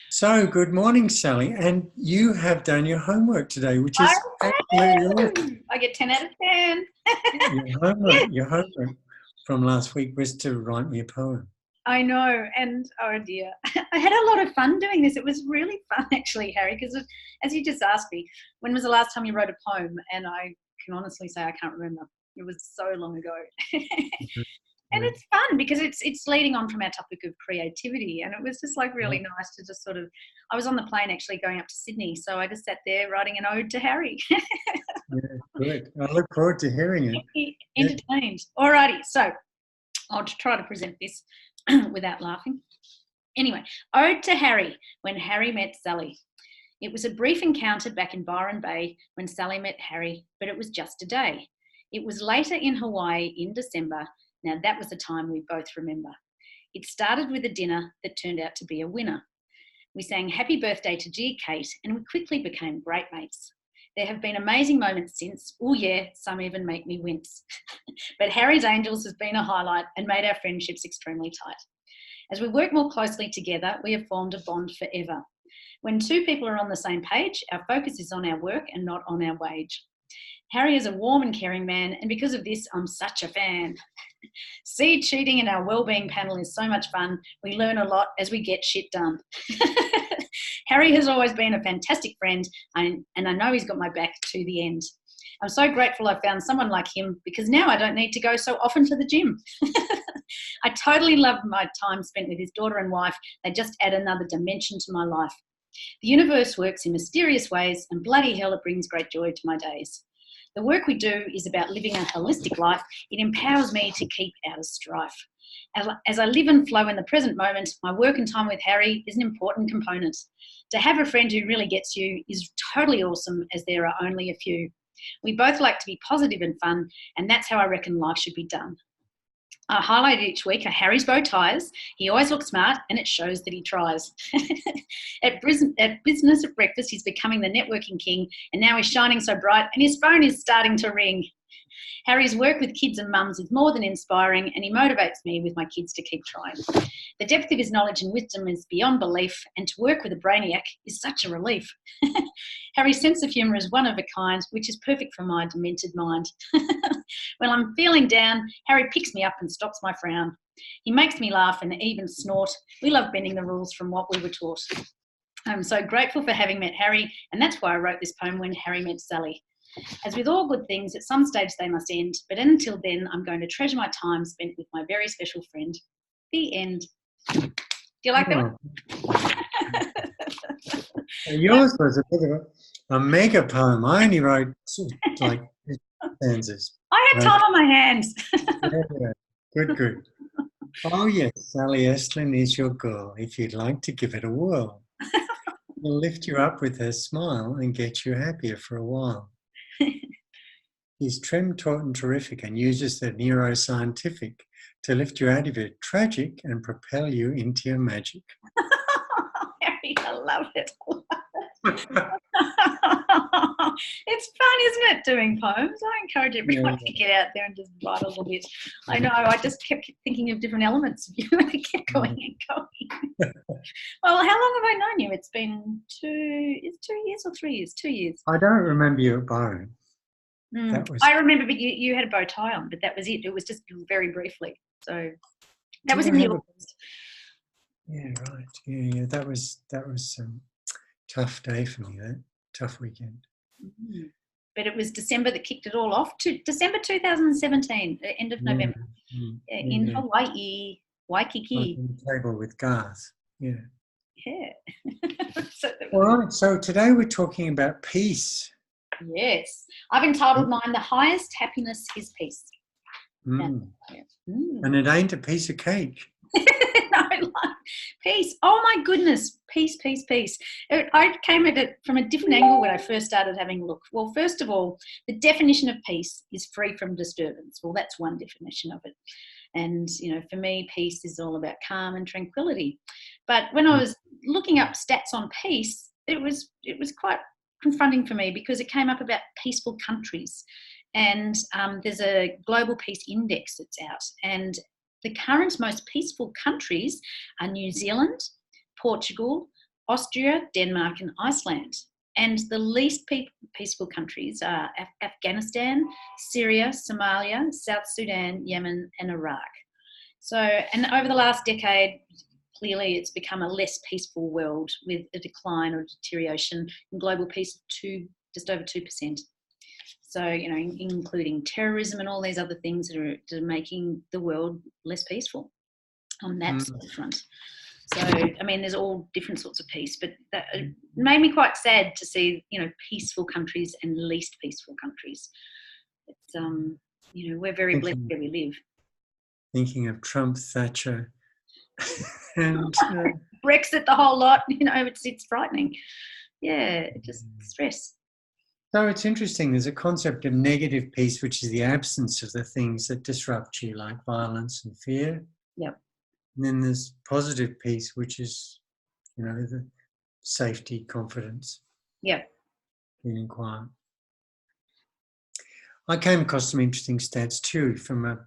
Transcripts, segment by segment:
So, good morning, Sally. And you have done your homework today, which I is absolutely awesome. do. I get 10 out of 10. Your Yes, homework from last week was to write me a poem. I know. And oh dear, I had a lot of fun doing this. It was really fun, actually, Harry, because as you just asked me, when was the last time you wrote a poem? And I can honestly say I can't remember. It was so long ago. And Right. it's fun because it's leading on from our topic of creativity, and it was just like really Yeah, nice to just sort of. I was on the plane actually going up to Sydney, so I just sat there writing an ode to Harry. yeah, good. I look forward to hearing it. Yeah. Entertained. Alrighty, so I'll try to present this without laughing. Anyway, ode to Harry when Harry met Sally. It was a brief encounter back in Byron Bay when Sally met Harry, but it was just a day. It was later in Hawaii in December. Now that was a time we both remember. It started with a dinner that turned out to be a winner. We sang happy birthday to dear Kate and we quickly became great mates. There have been amazing moments since. Oh yeah, some even make me wince. But Harry's Angels has been a highlight and made our friendships extremely tight. As we work more closely together, we have formed a bond forever. When two people are on the same page, our focus is on our work and not on our wage. Harry is a warm and caring man, and because of this, I'm such a fan. Seed cheating in our wellbeing panel is so much fun. We learn a lot as we get shit done. Harry has always been a fantastic friend, and I know he's got my back to the end. I'm so grateful I found someone like him because now I don't need to go so often to the gym. I totally love my time spent with his daughter and wife. They just add another dimension to my life. The universe works in mysterious ways, and bloody hell, it brings great joy to my days. The work we do is about living a holistic life. It empowers me to keep out of strife. As I live and flow in the present moment, my work and time with Harry is an important component. To have a friend who really gets you is totally awesome, as there are only a few. We both like to be positive and fun, and that's how I reckon life should be done. I highlight each week are Harry's bow ties. He always looks smart and it shows that he tries. At business at breakfast, he's becoming the networking king, and now he's shining so bright and his phone is starting to ring. Harry's work with kids and mums is more than inspiring, and he motivates me with my kids to keep trying. The depth of his knowledge and wisdom is beyond belief, and to work with a brainiac is such a relief. Harry's sense of humour is one of a kind, which is perfect for my demented mind. When I'm feeling down, Harry picks me up and stops my frown. He makes me laugh and even snort. We love bending the rules from what we were taught. I'm so grateful for having met Harry, and that's why I wrote this poem, When Harry Met Sally. As with all good things, at some stage they must end, but until then, I'm going to treasure my time spent with my very special friend. The end. Do you like that one? Yours was a bit of a mega poem. I only wrote like stanzas. I had Right? time on my hands. Yeah, good, good. Oh, yes, Sally Estlin is your girl if you'd like to give it a whirl. She'll lift you up with her smile and get you happier for a while. He's trim, taut, and terrific and uses the neuroscientific to lift you out of your tragic and propel you into your magic. Harry, I love it. It's fun, isn't it, doing poems? I encourage everyone to get out there and just write a little bit. I know, I just kept thinking of different elements of you and I kept going and going. Well, how long have I known you? It's been 2 years or 3 years? 2 years. I don't remember you at Byron. That was, I remember, but you had a bow tie on, but that was it. It was just very briefly. So that was did in I the have a, August. yeah, right. Yeah, that was tough day for me, that tough weekend. But it was December that kicked it all off. December 2017, the end of November, in Yeah. Hawaii, On Waikiki. the table with Garth. Yeah. Yeah. All right. So today we're talking about peace. Yes. I've entitled mine, The Highest Happiness is Peace. And it ain't a piece of cake. No, like peace. Oh my goodness, peace, peace, peace. I came at it from a different angle when I first started having a look. Well, first of all, the definition of peace is free from disturbance. Well, that's one definition of it. And, for me, peace is all about calm and tranquility. But when I was looking up stats on peace, it was quite confronting for me because it came up about peaceful countries. And there's a global peace index that's out. And The current most peaceful countries are New Zealand, Portugal, Austria, Denmark, and Iceland. And the least peaceful countries are Afghanistan, Syria, Somalia, South Sudan, Yemen, and Iraq. So, and over the last decade, clearly it's become a less peaceful world with a decline or deterioration in global peace to just over 2%. So, including terrorism and all these other things that are making the world less peaceful on that sort of front. So, there's all different sorts of peace, but that made me quite sad to see, peaceful countries and least peaceful countries. It's, we're very blessed where we live. Thinking of Trump, Thatcher, and Brexit, the whole lot, it's frightening. Yeah, just stress. So it's interesting. There's a concept of negative peace, which is the absence of the things that disrupt you, like violence and fear. Yep. And then there's positive peace, which is, the safety, confidence. Yep. Feeling quiet. I came across some interesting stats too from a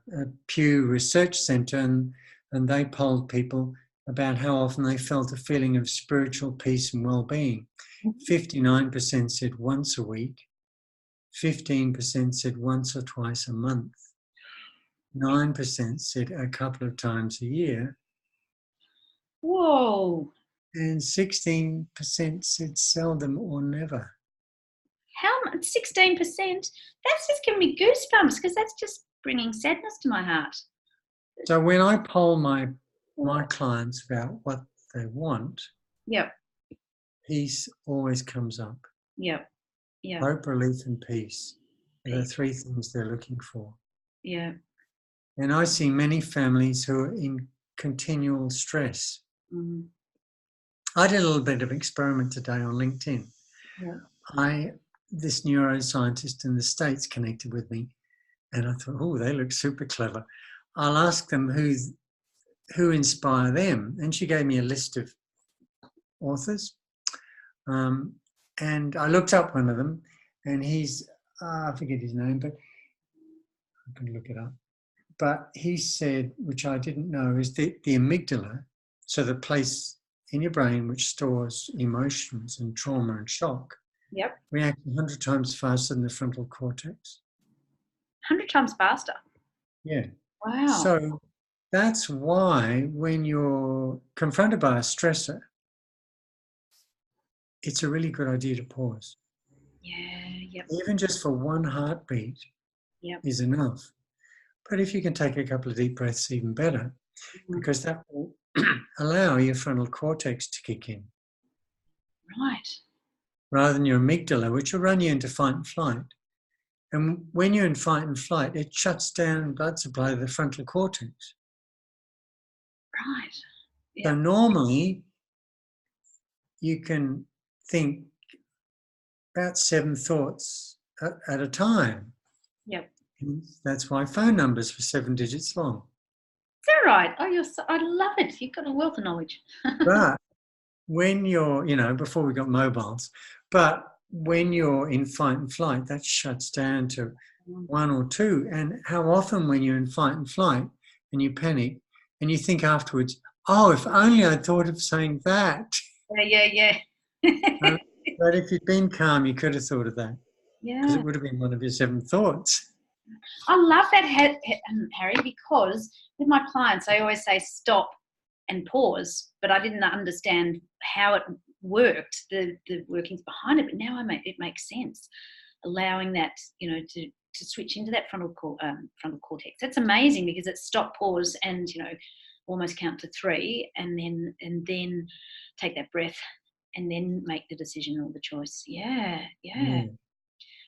Pew Research Centre, and they polled people about how often they felt a feeling of spiritual peace and well-being. 59% said once a week, 15% said once or twice a month, 9% said a couple of times a year. Whoa. And 16% said seldom or never. How much? 16%? That's just giving me goosebumps, because that's just bringing sadness to my heart. So when I poll my clients about what they want, yep, peace always comes up. Yep. Yeah. Hope, relief, and peace are the three things they're looking for. Yeah. And I see many families who are in continual stress. Mm-hmm. I did a little bit of experiment today on LinkedIn. Yeah. This neuroscientist in the States connected with me, and I thought, oh, they look super clever. I'll ask them who inspire them. And she gave me a list of authors. And I looked up one of them, and he's, I forget his name, but I can look it up. But he said, which I didn't know, is the amygdala, so the place in your brain which stores emotions and trauma and shock, yep, reacts 100 times faster than the frontal cortex. 100 times faster? Yeah. Wow. So that's why when you're confronted by a stressor, it's a really good idea to pause. Yeah, yep. Even just for one heartbeat is enough. But if you can take a couple of deep breaths, even better, because that will allow your frontal cortex to kick in. Right. Rather than your amygdala, which will run you into fight and flight. And when you're in fight and flight, it shuts down blood supply to the frontal cortex. Right. Yep. So normally, you can think about 7 thoughts at a time. Yep. That's why phone numbers were 7 digits long. Is that right? Oh, I love it. You've got a wealth of knowledge. But when you're, before we got mobiles, but when you're in fight and flight, that shuts down to 1 or 2. And how often when you're in fight and flight and you panic and you think afterwards, oh, if only I'd thought of saying that. Yeah. But if you'd been calm, you could have thought of that. Yeah. Because it would have been one of your 7 thoughts. I love that, Harry, because with my clients, I always say stop and pause, but I didn't understand how it worked, the workings behind it. But now it makes sense, allowing that, to switch into that frontal cortex. That's amazing, because it's stop, pause, and almost count to 3, and then take that breath, and then make the decision or the choice. Yeah.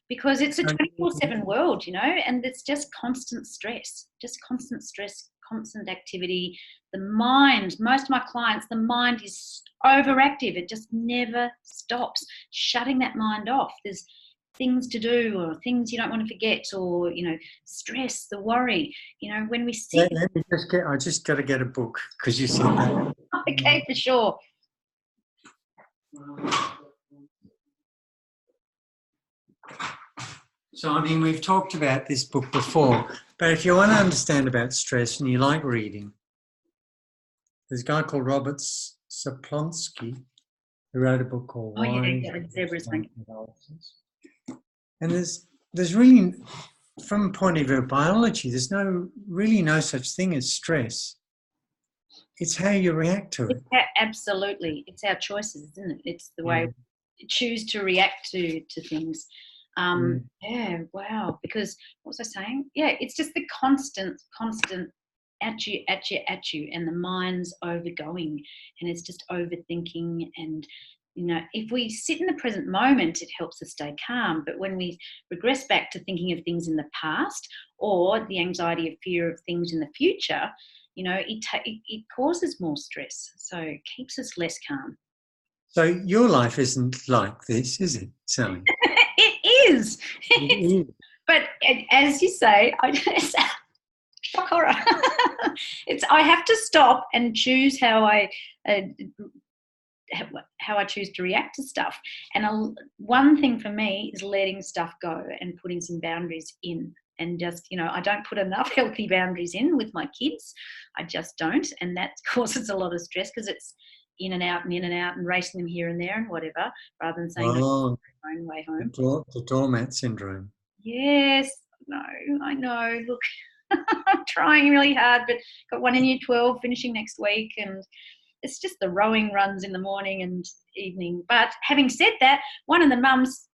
Because it's a 24/7 world, and it's just constant stress, constant activity. The mind, most of my clients, the mind is overactive. It just never stops. Shutting that mind off. There's things to do, or things you don't want to forget, or, stress, the worry. When we sit... I just got to get a book, because you said that. Okay, for sure. So, we've talked about this book before, But if you want to understand about stress and you like reading, there's a guy called Robert Saplonsky who wrote a book called Oh yeah, Why yeah, zebras make. Adolescence. And there's really, from a point of view of biology, there's really no such thing as stress. It's how you react to it. Absolutely, it's our choices, isn't it? It's the way we choose to react to things. Yeah, wow. Because what was I saying? Yeah, it's just the constant at you, and the mind's overgoing, and it's just overthinking. And if we sit in the present moment, it helps us stay calm. But when we regress back to thinking of things in the past, or the anxiety or fear of things in the future, it causes more stress. So it keeps us less calm. So your life isn't like this, is it, Sally? It is. It is. But as you say, shock horror. I have to stop and choose how I choose to react to stuff. And one thing for me is letting stuff go and putting some boundaries in. And just, I don't put enough healthy boundaries in with my kids. I just don't. And that causes a lot of stress because it's in and out and racing them here and there and whatever, rather than saying, no, my own way home. The doormat syndrome. Yes, no, I know. Look, I'm trying really hard, but got one in year 12 finishing next week, and it's just the rowing runs in the morning and evening. But having said that, one of the mums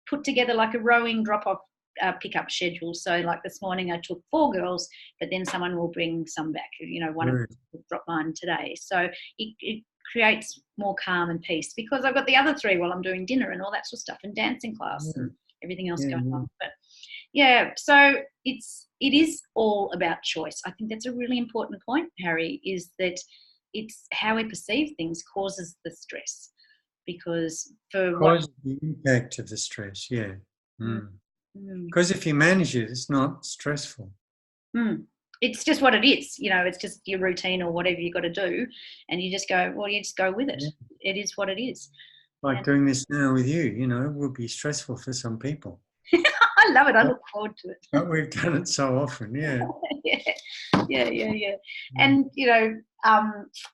put together like a rowing drop-off pickup schedule. So like this morning I took 4 girls, but then someone will bring some back. One of them will drop mine today. So it creates more calm and peace because I've got the other 3 while I'm doing dinner and all that sort of stuff and dancing class and everything else going on. But yeah, so it is all about choice. I think that's a really important point, Harry, is that it's how we perceive things causes the stress. Because the impact of the stress, because if you manage it, it's not stressful. It's just what it is, it's just your routine or whatever you got to do, and you just go with it. It is what it is. Like doing this now with you, it will be stressful for some people. I love it. I look forward to it. But we've done it so often, yeah. And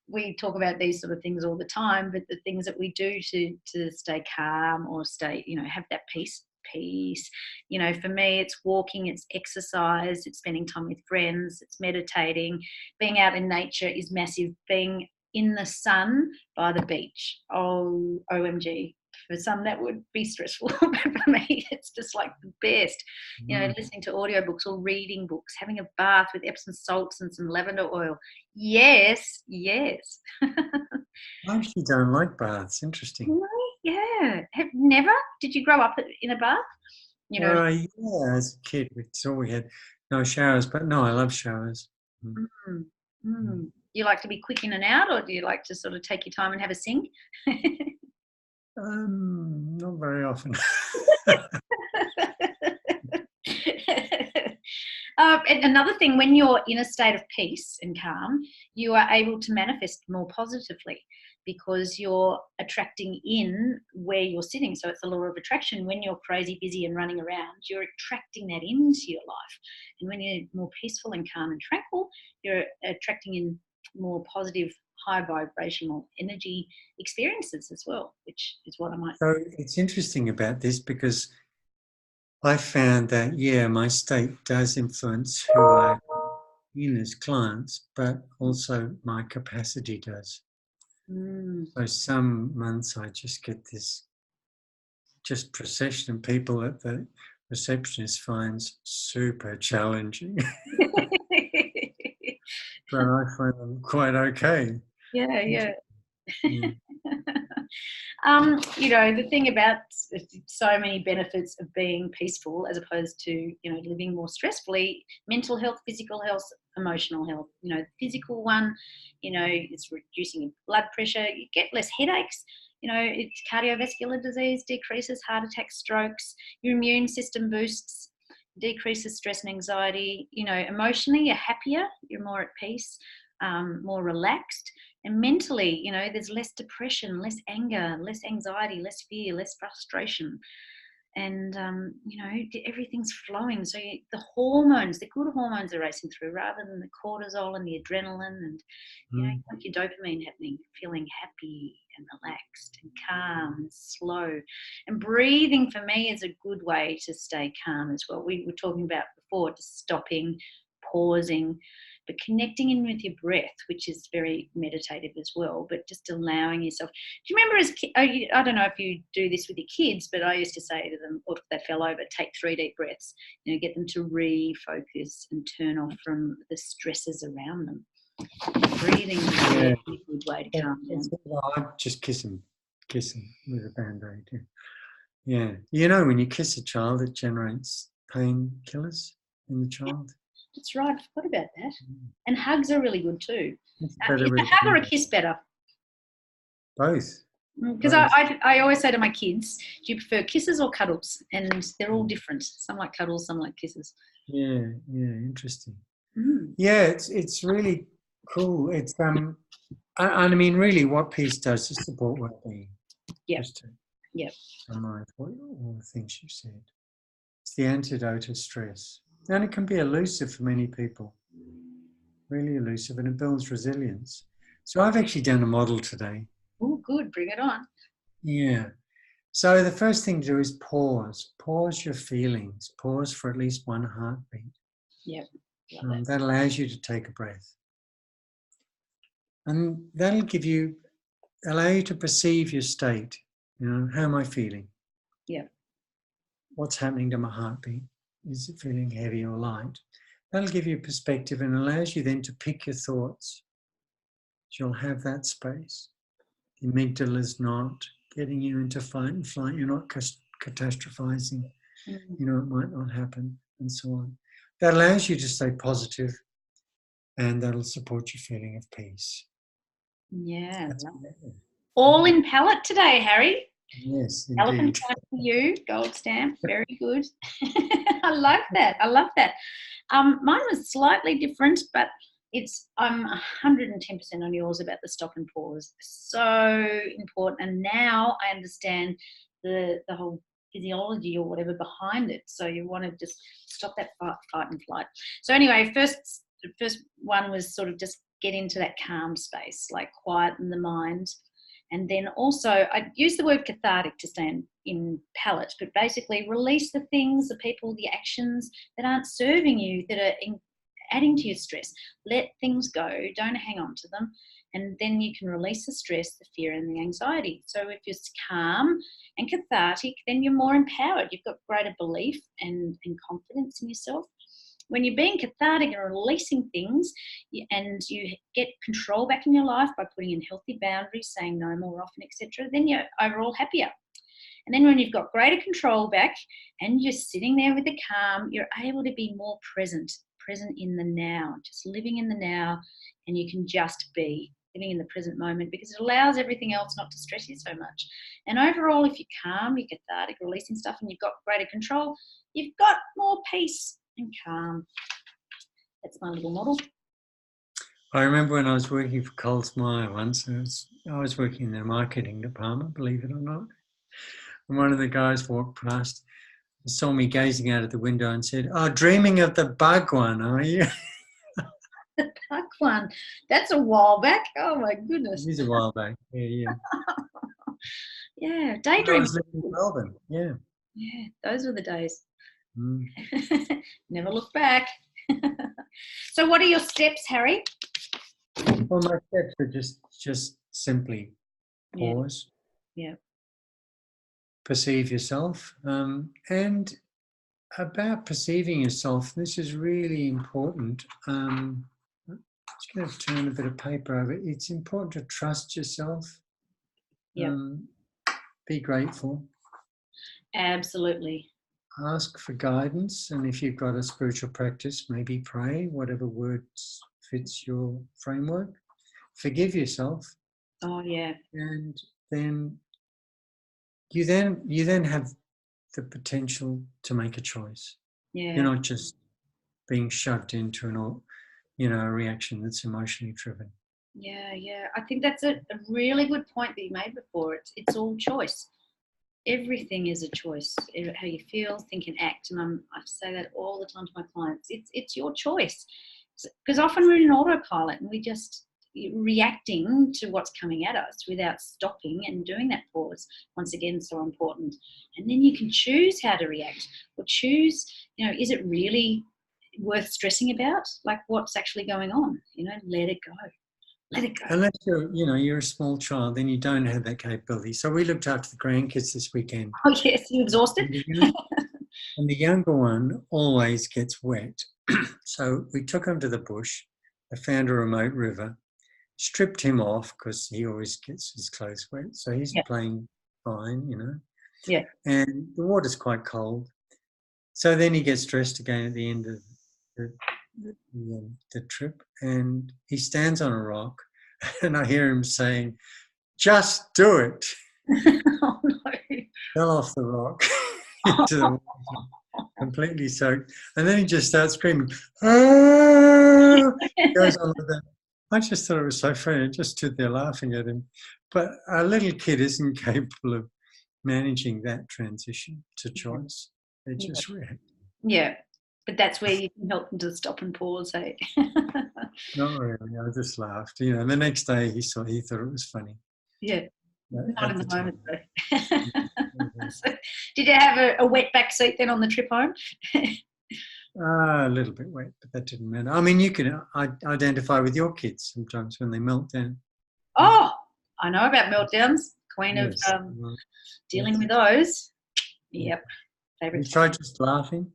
we talk about these sort of things all the time, but the things that we do to stay calm or stay, have that peace. For me, it's walking, it's exercise, it's spending time with friends, it's meditating, being out in nature is massive. Being in the sun by the beach, OMG. For some that would be stressful, but for me it's just like the best. Listening to audiobooks or reading books, having a bath with Epsom salts and some lavender oil. Yes. I actually don't like baths. Interesting. Really? Yeah. Never? Did you grow up in a bath? Yeah, as a kid we saw we had no showers, but no, I love showers. You like to be quick in and out, or do you like to sort of take your time and have a sing? Not very often. And another thing, when you're in a state of peace and calm, you are able to manifest more positively because you're attracting in where you're sitting. So it's the law of attraction. When you're crazy, busy and running around, you're attracting that into your life. And when you're more peaceful and calm and tranquil, you're attracting in more positive, high vibrational energy experiences as well, which is what I might. So it's interesting about this because I found that, my state does influence who I in as clients, but also my capacity does. So some months I just get this procession of people that the receptionist finds super challenging. But I find them quite okay. Yeah. The thing about so many benefits of being peaceful as opposed to, living more stressfully, mental health, physical health, emotional health. The physical one, it's reducing your blood pressure. You get less headaches. It's cardiovascular disease decreases, heart attacks, strokes. Your immune system boosts, decreases stress and anxiety. Emotionally, you're happier, you're more at peace, more relaxed. And mentally, there's less depression, less anger, less anxiety, less fear, less frustration. and everything's flowing. So the hormones, the good hormones, are racing through rather than the cortisol and the adrenaline, and you want your dopamine happening, feeling happy and relaxed and calm and slow. And breathing for me is a good way to stay calm as well. We were talking about before, just stopping, pausing, but connecting in with your breath, which is very meditative as well, but just allowing yourself. Do you remember I don't know if you do this with your kids, but I used to say to them, or if they fell over, take 3 deep breaths, get them to refocus and turn off from the stresses around them. Breathing is a really good way to calm down. I'd just kiss them with a Band-Aid. Yeah. When you kiss a child, it generates painkillers in the child. That's right. I forgot about that. And hugs are really good too. Is a really hug or a kiss better? Both. Because I always say to my kids, do you prefer kisses or cuddles? And they're all different. Some like cuddles, some like kisses. Yeah, interesting. Yeah, it's really cool. It's I mean, really, what peace does is support well-being. Just to summarize all the things you said. It's the antidote to stress. And it can be elusive for many people, really elusive, and it builds resilience. So I've actually done a model today. Oh, good. Bring it on. Yeah. So the first thing to do is pause. Pause your feelings. Pause for at least one heartbeat. Yep. That allows you to take a breath. And that'll allow you to perceive your state. How am I feeling? Yeah. What's happening to my heartbeat? Is it feeling heavy or light? That'll give you perspective and allows you then to pick your thoughts. You'll have that space. The amygdala is not getting you into fight and flight. You're not catastrophizing. It might not happen, and so on. That allows you to stay positive, and that'll support your feeling of peace. Yeah. All in palette today, Harry. Yes, indeed. Elephant time for you, gold stamp, very good. I love that. Mine was slightly different, but I'm 110% on yours about the stop and pause. So important. And now I understand the whole physiology or whatever behind it. So you want to just stop that fight and flight. So anyway, the first one was sort of just get into that calm space, like quieten the mind. And then also, I use the word cathartic to stay in palette, but basically release the things, the people, the actions that aren't serving you, that are adding to your stress. Let things go, don't hang on to them, and then you can release the stress, the fear and the anxiety. So if you're calm and cathartic, then you're more empowered. You've got greater belief and confidence in yourself. When you're being cathartic and releasing things, and you get control back in your life by putting in healthy boundaries, saying no more often, etc., then you're overall happier. And then when you've got greater control back and you're sitting there with the calm, you're able to be more present in the now, just living in the now, and you can just be living in the present moment, because it allows everything else not to stress you so much. And overall, if you're calm, you're cathartic, releasing stuff, and you've got greater control, you've got more peace and calm. That's my little model. I remember when I was working for Coles Myer once, I was working in the marketing department, believe it or not. And one of the guys walked past, saw me gazing out of the window and said, "Oh, dreaming of the bug one, are you?" The bug one. That's a while back. Oh my goodness. It is a while back. Yeah. Yeah, daydreaming. I was living in Melbourne. Yeah. Yeah, those were the days. Never look back. So what are your steps, Harry? Well, my steps are just simply pause. Yeah. Perceive yourself. And about perceiving yourself, this is really important. I'm just going to turn a bit of paper over. It's important to trust yourself. Yeah. Be grateful. Absolutely. Ask for guidance, and if you've got a spiritual practice, maybe pray, whatever words fits your framework. Forgive yourself. Oh yeah. And then you then have the potential to make a choice. Yeah. You're not just being shoved into a reaction that's emotionally driven. Yeah. I think that's a really good point that you made before. It's all choice. Everything is a choice. How you feel, think, and act. And I say that all the time to my clients. It's your choice, because often we're in autopilot and we just reacting to what's coming at us without stopping and doing that pause. Once again, so important. And then you can choose how to react, or choose, is it really worth stressing about? Like, what's actually going on? Let it go. Let it go. Unless you're a small child, then you don't have that capability. So we looked after the grandkids this weekend. Oh yes, you exhausted? And the younger one always gets wet. So we took him to the bush. I found a remote river, stripped him off because he always gets his clothes wet. So he's playing fine, Yeah. And the water's quite cold. So then he gets dressed again at the end of the trip, and he stands on a rock, and I hear him saying, "Just do it." Oh no. Fell off the rock into the water, completely soaked, and then he just starts screaming, "Ah!" Goes on with that. I just thought it was so funny. I just stood there laughing at him. But a little kid isn't capable of managing that transition to choice. They just react. Yeah. But that's where you can help them to stop and pause, hey? Not really. I just laughed. The next day he thought it was funny. Yeah. Not in the moment, though. Mm-hmm. So, did you have a wet back seat then on the trip home? A little bit wet, but that didn't matter. I mean, you can identify with your kids sometimes when they melt down. Oh, I know about meltdowns. Queen Yes. of dealing with those. Yep. Favorite. You try just laughing?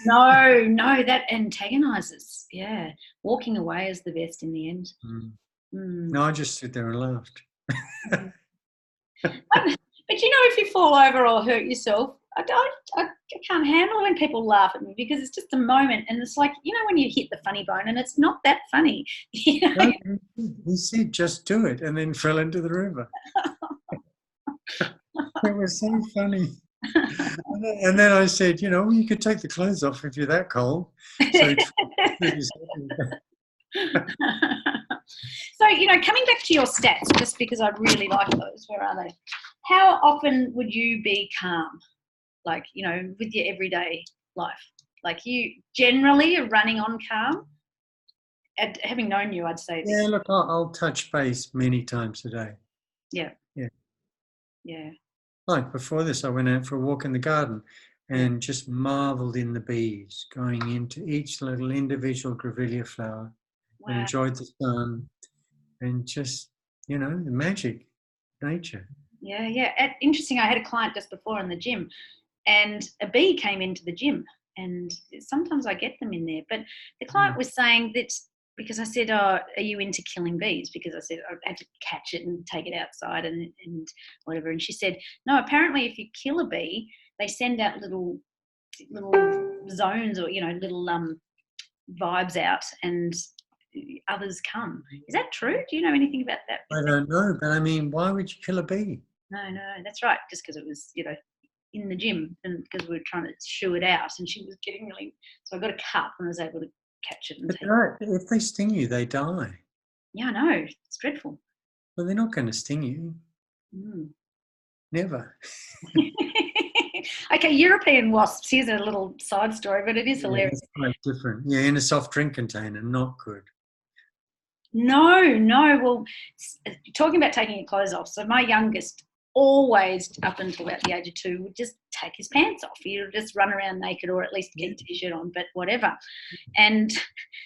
No, that antagonizes. Yeah. Walking away is the best in the end. No, I just stood there and laughed. But if you fall over or hurt yourself, I can't handle when people laugh at me, because it's just a moment, and it's like, when you hit the funny bone and it's not that funny. No, he said, "Just do it," and then fell into the river. It was so funny. And then I said, you could take the clothes off if you're that cold. So, so coming back to your stats, just because I really like those, where are they? How often would you be calm, like, with your everyday life? Like, you generally are running on calm? Having known you, I'd say. Yeah, look, I'll touch base many times a day. Yeah. Yeah. Yeah. Like before this, I went out for a walk in the garden and just marvelled in the bees going into each little individual grevillea flower. Wow. And enjoyed the sun and just, the magic, nature. Yeah. Interesting. I had a client just before in the gym, and a bee came into the gym, and sometimes I get them in there. But the client was saying that, because I said, "Oh, are you into killing bees?" Because I said I had to catch it and take it outside and whatever. And she said, "No, apparently if you kill a bee, they send out little zones, or little vibes out, and others come." Is that true? Do you know anything about that? I don't know, but I mean, why would you kill a bee? No, that's right. Just because it was, in the gym, and because we were trying to shoo it out, and she was getting really. So I got a cup and I was able to catch it and take it. If they sting you, they die. Yeah, I know. It's dreadful. Well, they're not going to sting you. Never. Okay, European wasps. Here's a little side story, but it is hilarious. It's quite different. Yeah, in a soft drink container, not good. No. Well, talking about taking your clothes off. So my youngest, always up until about the age of 2, would just take his pants off. He would just run around naked, or at least get a t-shirt on, but whatever. And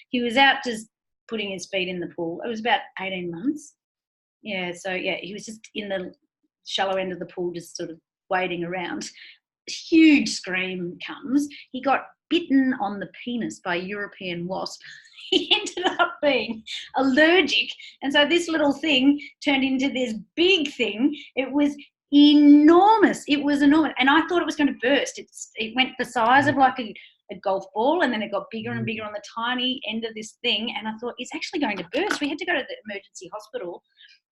he was out just putting his feet in the pool. It was about 18 months. Yeah, so he was just in the shallow end of the pool, just sort of wading around. Huge scream comes. He got bitten on the penis by a European wasp. He ended up being allergic, and so this little thing turned into this big thing. It was enormous. It was enormous, and I thought it was going to burst. It went the size of like a golf ball, and then it got bigger and bigger on the tiny end of this thing, and I thought, it's actually going to burst. We had to go to the emergency hospital,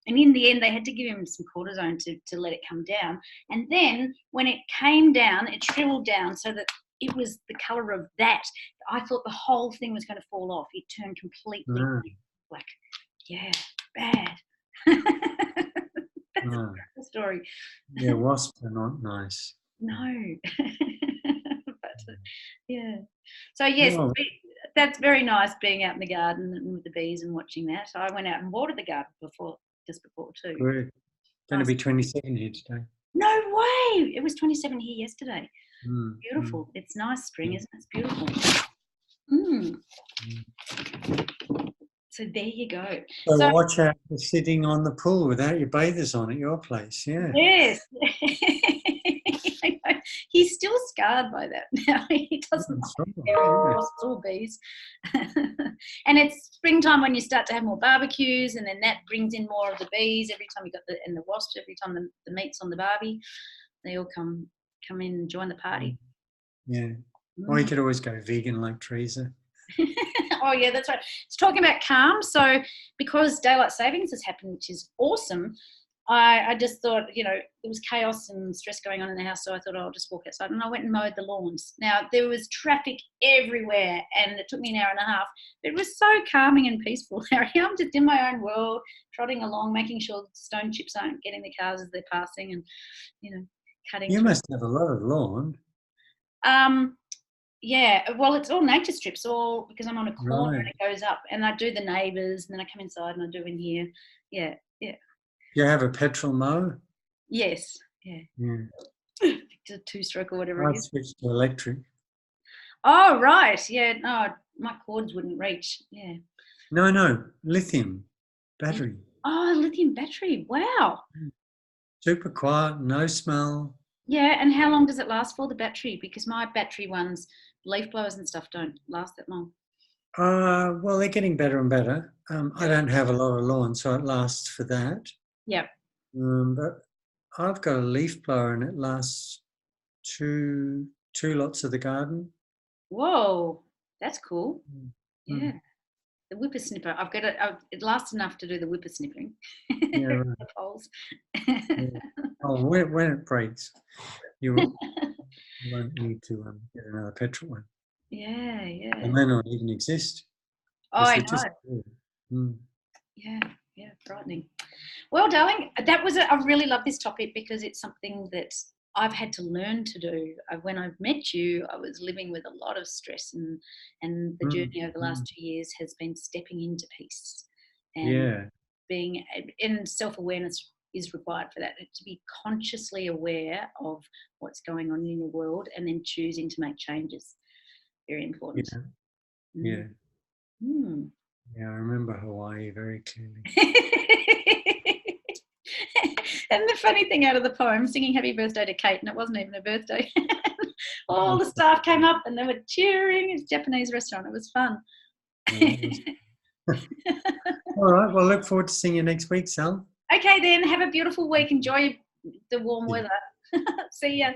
and in the end they had to give him some cortisone to let it come down. And then when it came down, it shriveled down so that it was the colour of that. I thought the whole thing was going to fall off. It turned completely black. Yeah, bad. That's story. Yeah, wasps are not nice. No. But, yeah. So, yes, Oh, that's very nice being out in the garden and with the bees and watching that. So I went out and watered the garden just before too. good. Going to Nice. be 27 here today. No way! It was 27 here yesterday. Mm, Beautiful. It's nice spring, mm, isn't it? It's beautiful. Mm. mm. So there you go. So So watch out for sitting on the pool without your bathers on at your place. Yeah. yes. He's still scarred by that now. He doesn't That's right, like yeah. wasps or bees. And it's springtime when you start to have more barbecues, and then that brings in more of the bees. Every time you got the wasps, every time the meat's on the barbie, they all come in and join the party. Yeah. Or you could always go vegan like Teresa. Oh yeah, that's right. It's talking about calm. So because daylight savings has happened, which is awesome, I just thought, there was chaos and stress going on in the house, so I thought, I'll just walk outside. And I went and mowed the lawns. Now, there was traffic everywhere, and it took me an hour and a half. But it was so calming and peaceful, Harry. I'm just in my own world, trotting along, making sure stone chips aren't getting the cars as they're passing, and, cutting You through. must have a lot of lawn. Yeah, well, it's all nature strips, all because I'm on a corner Right. and it goes up, and I do the neighbours, and then I come inside and I do in here. Yeah. Do you have a petrol mower? Yes. Yeah. Yeah. A two-stroke or whatever it I'd is. switch to electric. Oh, right. Yeah. No, my cords wouldn't reach. Yeah. No, lithium battery. Oh, lithium battery. Wow. Super quiet, no smell. Yeah. And how long does it last for, the battery? Because my battery ones, leaf blowers and stuff, don't last that long. Well, they're getting better and better. I don't have a lot of lawn, so it lasts for that. Yeah. But I've got a leaf blower and it lasts two lots of the garden. Whoa. That's cool. Mm. Yeah. The whippersnipper. I've got it. It lasts enough to do the whippersnipping. Yeah, right. The poles. Yeah. Oh, when it breaks, you won't need to get another petrol one. Yeah. They may not even exist. Oh, I They're know. just, Yeah. Frightening. Well, darling, I really love this topic because it's something that I've had to learn to do. When I've met you, I was living with a lot of stress, and the journey over the last 2 years has been stepping into peace and being, and self-awareness is required for that, to be consciously aware of what's going on in your world and then choosing to make changes. Very important. Yeah. Mm. Yeah, I remember Hawaii very clearly. And the funny thing out of the poem, singing happy birthday to Kate, and it wasn't even a birthday. All the staff came up and they were cheering. It's a Japanese restaurant. It was fun. All right. Well, look forward to seeing you next week, Sal. Okay, then. Have a beautiful week. Enjoy the warm weather. See ya.